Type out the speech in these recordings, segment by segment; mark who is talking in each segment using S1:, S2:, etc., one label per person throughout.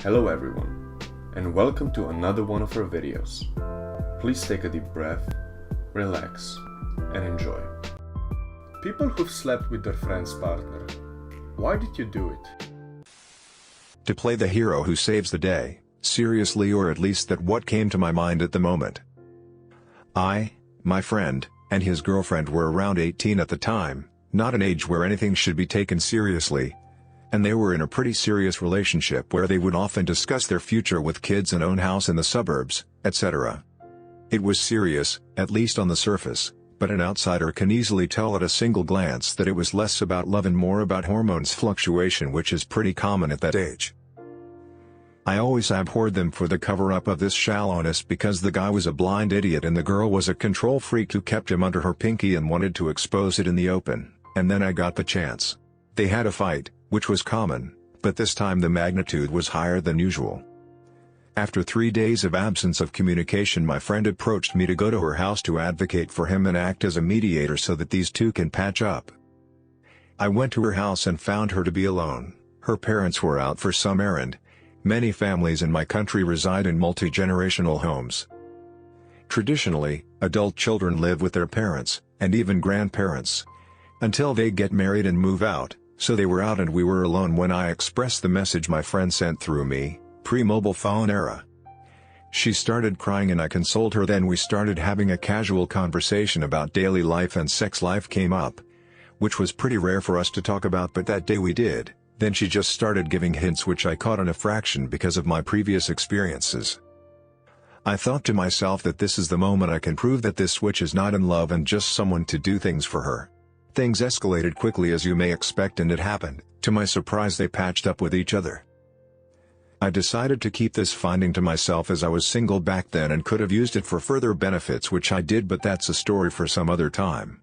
S1: Hello everyone, and welcome to another one of our videos. Please take a deep breath, relax, and enjoy. People who've slept with their friend's partner. Why did you do it?
S2: To play the hero who saves the day, seriously, or at least that what came to my mind at the moment. My friend, and his girlfriend were around 18 at the time, not an age where anything should be taken seriously. And they were in a pretty serious relationship where they would often discuss their future with kids and own house in the suburbs, etc. It was serious, at least on the surface, but an outsider can easily tell at a single glance that it was less about love and more about hormones fluctuation, which is pretty common at that age. I always abhorred them for the cover-up of this shallowness because the guy was a blind idiot and the girl was a control freak who kept him under her pinky and wanted to expose it in the open, and then I got the chance. They had a fight, which was common, but this time the magnitude was higher than usual. After 3 days of absence of communication, my friend approached me to go to her house to advocate for him and act as a mediator so that these two can patch up. I went to her house and found her to be alone. Her parents were out for some errand. Many families in my country reside in multi-generational homes. Traditionally, adult children live with their parents, and even grandparents, until they get married and move out, so they were out and we were alone when I expressed the message my friend sent through me, pre-mobile phone era. She started crying and I consoled her. Then we started having a casual conversation about daily life, and sex life came up, which was pretty rare for us to talk about, but that day we did. Then she just started giving hints which I caught in a fraction because of my previous experiences. I thought to myself that this is the moment I can prove that this switch is not in love and just someone to do things for her. Things escalated quickly, as you may expect, and it happened. To my surprise, they patched up with each other. I decided to keep this finding to myself as I was single back then and could have used it for further benefits, which I did, but that's a story for some other time.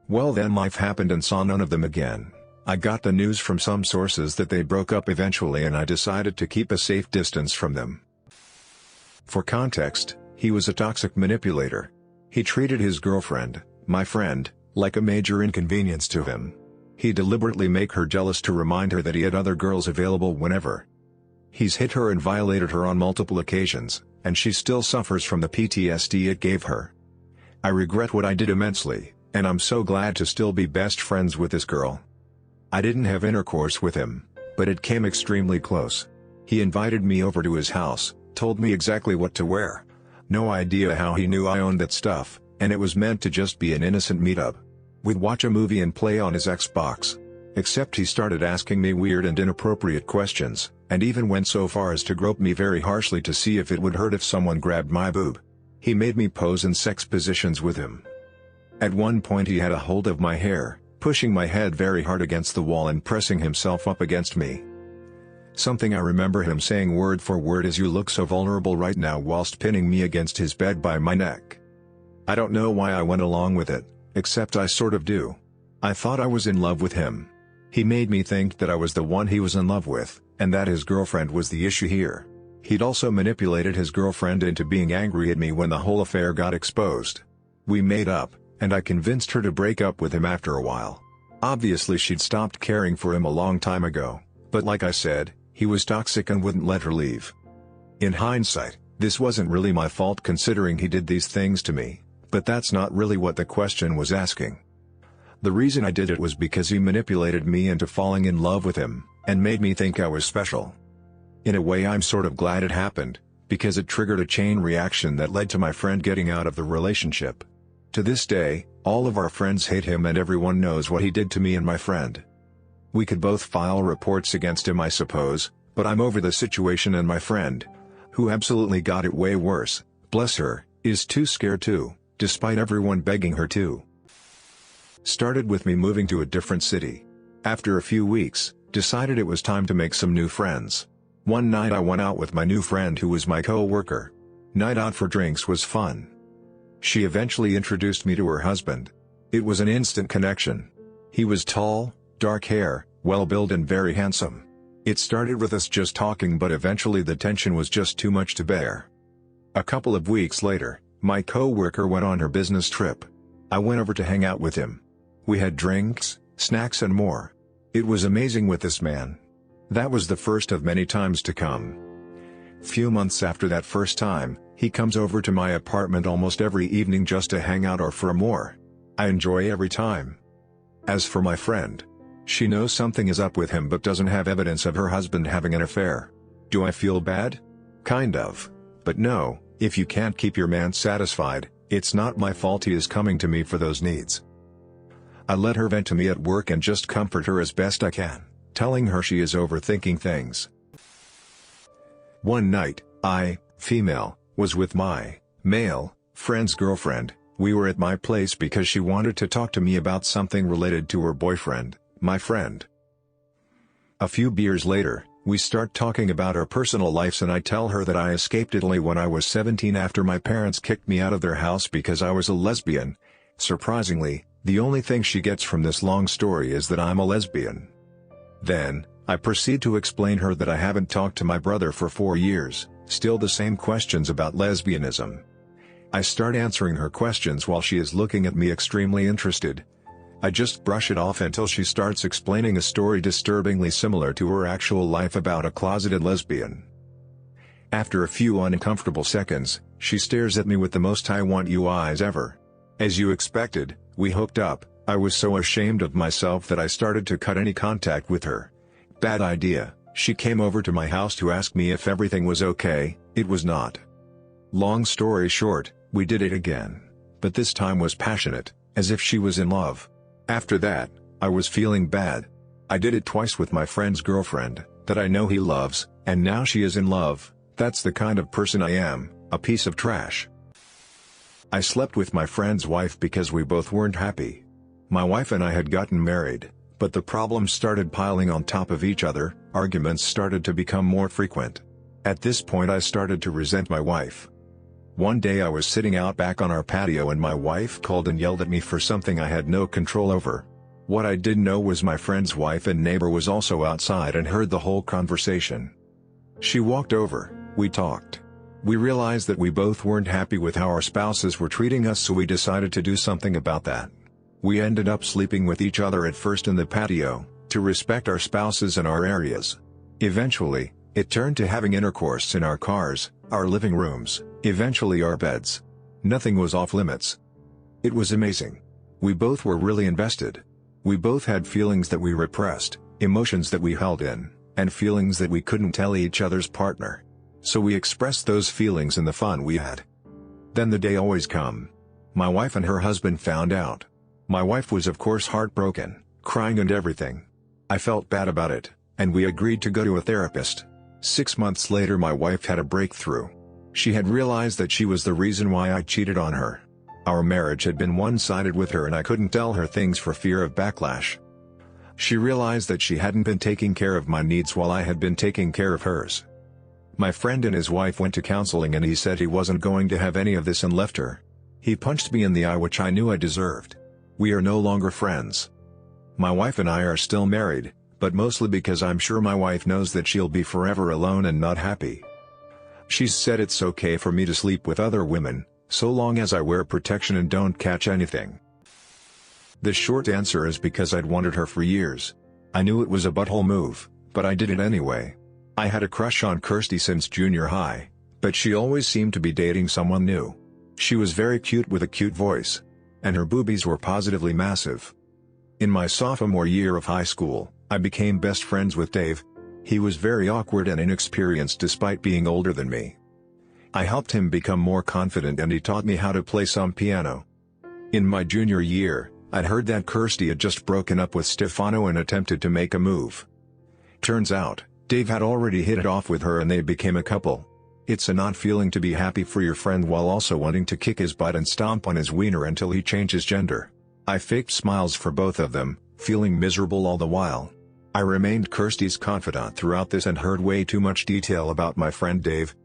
S2: Well, then life happened and saw none of them again. I got the news from some sources that they broke up eventually, and I decided to keep a safe distance from them. For context, he was a toxic manipulator. He treated his girlfriend, my friend, like a major inconvenience to him. He deliberately make her jealous to remind her that he had other girls available whenever. He's hit her and violated her on multiple occasions, and she still suffers from the PTSD it gave her. I regret what I did immensely, and I'm so glad to still be best friends with this girl. I didn't have intercourse with him, but it came extremely close. He invited me over to his house, told me exactly what to wear. No idea how he knew I owned that stuff, and it was meant to just be an innocent meetup. We'd watch a movie and play on his Xbox. Except he started asking me weird and inappropriate questions, and even went so far as to grope me very harshly to see if it would hurt if someone grabbed my boob. He made me pose in sex positions with him. At one point he had a hold of my hair, pushing my head very hard against the wall and pressing himself up against me. Something I remember him saying word for word is, "You look so vulnerable right now," whilst pinning me against his bed by my neck. I don't know why I went along with it, except I sort of do. I thought I was in love with him. He made me think that I was the one he was in love with, and that his girlfriend was the issue here. He'd also manipulated his girlfriend into being angry at me when the whole affair got exposed. We made up, and I convinced her to break up with him after a while. Obviously she'd stopped caring for him a long time ago, but like I said, he was toxic and wouldn't let her leave. In hindsight, this wasn't really my fault considering he did these things to me, but that's not really what the question was asking. The reason I did it was because he manipulated me into falling in love with him, and made me think I was special. In a way, I'm sort of glad it happened, because it triggered a chain reaction that led to my friend getting out of the relationship. To this day, all of our friends hate him and everyone knows what he did to me and my friend. We could both file reports against him, I suppose, but I'm over the situation, and my friend, who absolutely got it way worse, bless her, is too scared to, despite everyone begging her to. Started with me moving to a different city. After a few weeks, decided it was time to make some new friends. One night I went out with my new friend who was my co-worker. Night out for drinks was fun. She eventually introduced me to her husband. It was an instant connection. He was tall, dark hair, well-built and very handsome. It started with us just talking, but eventually the tension was just too much to bear. A couple of weeks later, my co-worker went on her business trip. I went over to hang out with him. We had drinks, snacks and more. It was amazing with this man. That was the first of many times to come. Few months after that first time, he comes over to my apartment almost every evening just to hang out or for more. I enjoy every time. As for my friend, she knows something is up with him but doesn't have evidence of her husband having an affair. Do I feel bad? Kind of. But no, if you can't keep your man satisfied, it's not my fault he is coming to me for those needs. I let her vent to me at work and just comfort her as best I can, telling her she is overthinking things. One night, I, female, was with my male friend's girlfriend. We were at my place because she wanted to talk to me about something related to her boyfriend, my friend. A few beers later, we start talking about our personal lives and I tell her that I escaped Italy when I was 17 after my parents kicked me out of their house because I was a lesbian. Surprisingly, the only thing she gets from this long story is that I'm a lesbian. Then, I proceed to explain her that I haven't talked to my brother for 4 years, still the same questions about lesbianism. I start answering her questions while she is looking at me extremely interested. I just brush it off until she starts explaining a story disturbingly similar to her actual life about a closeted lesbian. After a few uncomfortable seconds, she stares at me with the most "I want you" eyes ever. As you expected, we hooked up. I was so ashamed of myself that I started to cut any contact with her. Bad idea. She came over to my house to ask me if everything was okay. It was not. Long story short, we did it again. But this time was passionate, as if she was in love. After that, I was feeling bad. I did it twice with my friend's girlfriend, that I know he loves, and now she is in love. That's the kind of person I am, a piece of trash. I slept with my friend's wife because we both weren't happy. My wife and I had gotten married, but the problems started piling on top of each other. Arguments started to become more frequent. At this point I started to resent my wife. One day I was sitting out back on our patio and my wife called and yelled at me for something I had no control over. What I didn't know was my friend's wife and neighbor was also outside and heard the whole conversation. She walked over, we talked. We realized that we both weren't happy with how our spouses were treating us, so we decided to do something about that. We ended up sleeping with each other at first in the patio, to respect our spouses and our areas. Eventually, it turned to having intercourse in our cars, our living rooms, eventually our beds. Nothing was off limits. It was amazing. We both were really invested. We both had feelings that we repressed, emotions that we held in, and feelings that we couldn't tell each other's partner. So we expressed those feelings in the fun we had. Then the day always come. My wife and her husband found out. My wife was of course heartbroken, crying and everything. I felt bad about it, and we agreed to go to a therapist. 6 months later my wife had a breakthrough. She had realized that she was the reason why I cheated on her. Our marriage had been one-sided with her and I couldn't tell her things for fear of backlash. She realized that she hadn't been taking care of my needs while I had been taking care of hers. My friend and his wife went to counseling and he said he wasn't going to have any of this and left her. He punched me in the eye, which I knew I deserved. We are no longer friends. My wife and I are still married, but mostly because I'm sure my wife knows that she'll be forever alone and not happy. She's said it's okay for me to sleep with other women, so long as I wear protection and don't catch anything. The short answer is because I'd wanted her for years. I knew it was a butthole move, but I did it anyway. I had a crush on Kirsty since junior high, but she always seemed to be dating someone new. She was very cute with a cute voice. And her boobies were positively massive. In my sophomore year of high school, I became best friends with Dave. He was very awkward and inexperienced despite being older than me. I helped him become more confident and he taught me how to play some piano. In my junior year, I'd heard that Kirsty had just broken up with Stefano and attempted to make a move. Turns out, Dave had already hit it off with her and they became a couple. It's an odd feeling to be happy for your friend while also wanting to kick his butt and stomp on his wiener until he changes gender. I faked smiles for both of them, feeling miserable all the while. I remained Kirsty's confidant throughout this and heard way too much detail about my friend Dave.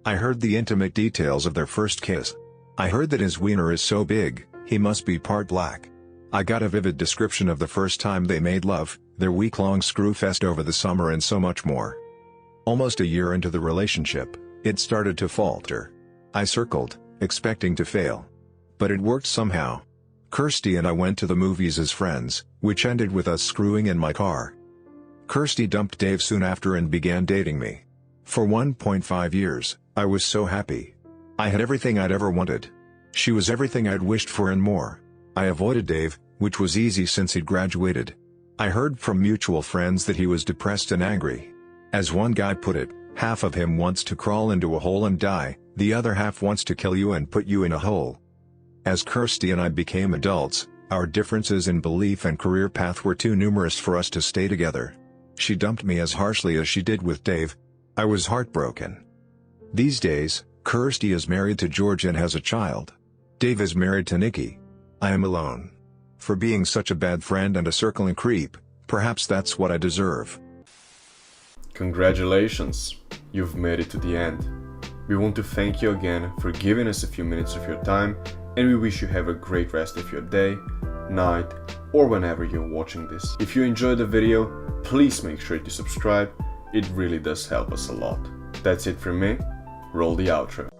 S2: I heard the intimate details of their first kiss. I heard that his wiener is so big, he must be part black. I got a vivid description of the first time they made love, their week-long screwfest over the summer and so much more. Almost a year into the relationship, it started to falter. I circled, expecting to fail. But it worked somehow. Kirsty and I went to the movies as friends, which ended with us screwing in my car. Kirsty dumped Dave soon after and began dating me. For 1.5 years, I was so happy. I had everything I'd ever wanted. She was everything I'd wished for and more. I avoided Dave, which was easy since he'd graduated. I heard from mutual friends that he was depressed and angry. As one guy put it, half of him wants to crawl into a hole and die, the other half wants to kill you and put you in a hole. As Kirsty and I became adults, our differences in belief and career path were too numerous for us to stay together. She dumped me as harshly as she did with Dave. I was heartbroken. These days, Kirsty is married to George and has a child. Dave is married to Nikki. I am alone. For being such a bad friend and a circling creep, perhaps that's what I deserve.
S1: Congratulations, you've made it to the end. We want to thank you again for giving us a few minutes of your time, and we wish you have a great rest of your day, night, or whenever you're watching this. If you enjoyed the video, please make sure to subscribe. It really does help us a lot. That's it from me. Roll the outro.